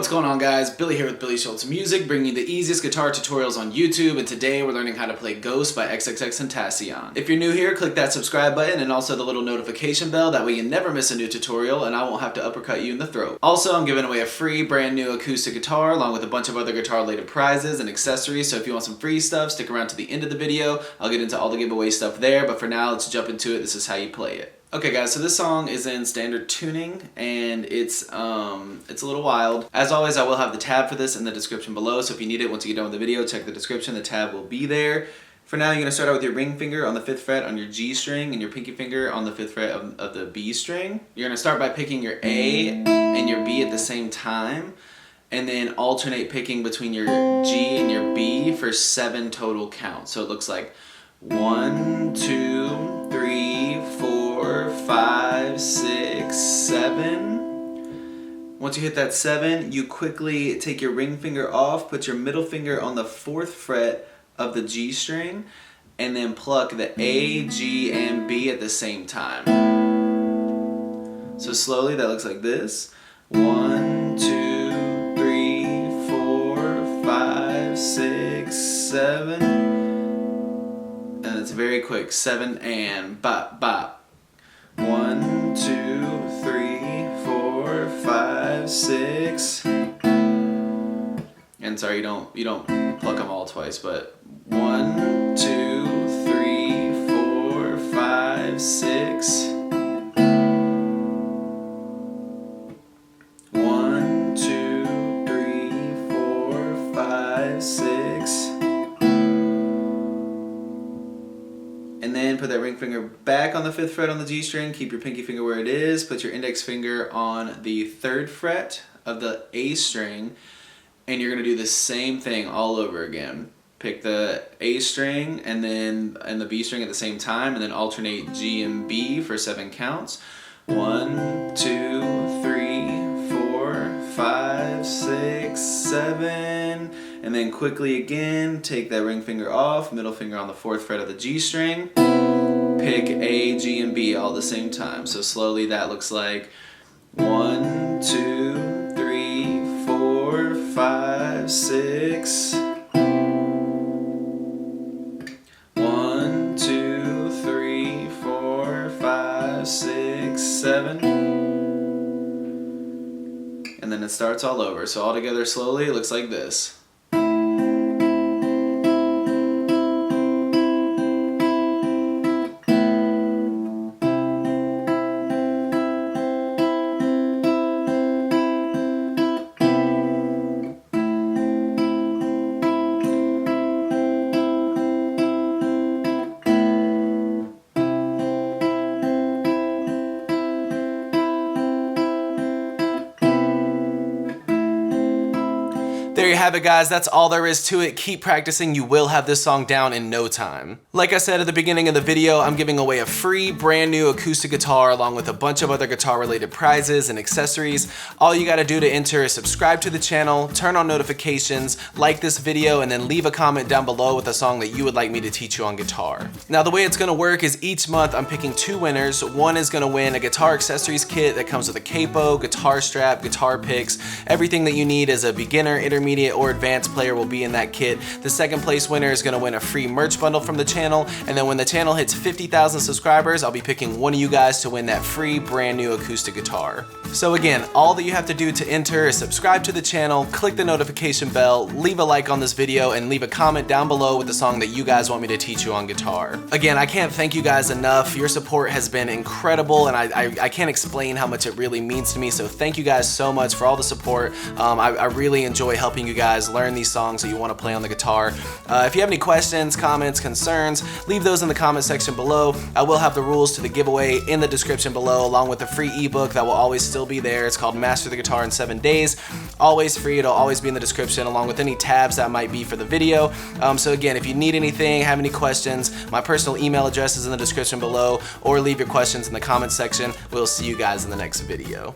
What's going on, guys? Billy here with billyshultzmusic, bringing you the easiest guitar tutorials on YouTube, and today we're learning how to play Ghost by XXXTentacion. If you're new here, click that subscribe button and also the little notification bell, that way you never miss a new tutorial and I won't have to uppercut you in the throat. Also, I'm giving away a free brand new acoustic guitar along with a bunch of other guitar related prizes and accessories, so if you want some free stuff, stick around to the end of the video. I'll get into all the giveaway stuff there, but for now, let's jump into it. This is how you play it. Okay guys, so this song is in standard tuning and it's a little wild. As always, I will have the tab for this in the description below, so if you need it once you get done with the video, check the description, the tab will be there. For now, you're going to start out with your ring finger on the 5th fret on your G string and your pinky finger on the 5th fret of the B string. You're going to start by picking your A and your B at the same time, and then alternate picking between your G and your B for 7 total counts. So it looks like 1, 2, 3, 4, 5, 6, 7. Once you hit that 7, you quickly take your ring finger off, put your middle finger on the 4th fret of the G string, and then pluck the A, G, and B at the same time. So slowly, that looks like this. 1, 2, 3, 4, 5, 6, 7. And it's very quick. 7 and bop, bop. 1, 2, 3, 4, 5, 6. And sorry, you don't pluck them all twice, but 1, 2, 3, 4, 5, 6. 1, 2, 3, 4, 5, 6. And then put that ring finger back on the 5th fret on the G string, keep your pinky finger where it is, put your index finger on the 3rd fret of the A string, and you're going to do the same thing all over again. Pick the A string and the B string at the same time, and then alternate G and B for 7 counts. 1, 2, 3, 4, 5, 6, 7. And then quickly again, take that ring finger off, middle finger on the 4th fret of the G string, pick A, G, and B all at the same time. So slowly that looks like 1, 2, 3, 4, 5, 6. 1, 2, 3, 4, 5, 6, 7. And then it starts all over. So all together slowly, it looks like this. There you have it, guys. That's all there is to it. Keep practicing. You will have this song down in no time. Like I said at the beginning of the video, I'm giving away a free brand new acoustic guitar along with a bunch of other guitar related prizes and accessories. All you got to do to enter is subscribe to the channel, turn on notifications, like this video, and then leave a comment down below with a song that you would like me to teach you on guitar. Now, the way it's going to work is each month I'm picking 2 winners. One is going to win a guitar accessories kit that comes with a capo, guitar strap, guitar picks. Everything that you need as a beginner, intermediate, or advanced player will be in that kit. The second place winner is going to win a free merch bundle from the channel, and then when the channel hits 50,000 subscribers, I'll be picking one of you guys to win that free brand new acoustic guitar. So again, all that you have to do to enter is subscribe to the channel, click the notification bell, leave a like on this video, and leave a comment down below with the song that you guys want me to teach you on guitar. Again, I can't thank you guys enough. Your support has been incredible, and I can't explain how much it really means to me, so thank you guys so much for all the support. I really enjoy helping you guys learn these songs that you want to play on the guitar. If you have any questions, comments, concerns, leave those in the comment section below. I will have the rules to the giveaway in the description below, along with the free ebook that will always still be there. It's called Master the Guitar in 7 Days. Always free. It'll always be in the description, along with any tabs that might be for the video. So again, if you need anything, have any questions, my personal email address is in the description below, or leave your questions in the comment section. We'll see you guys in the next video.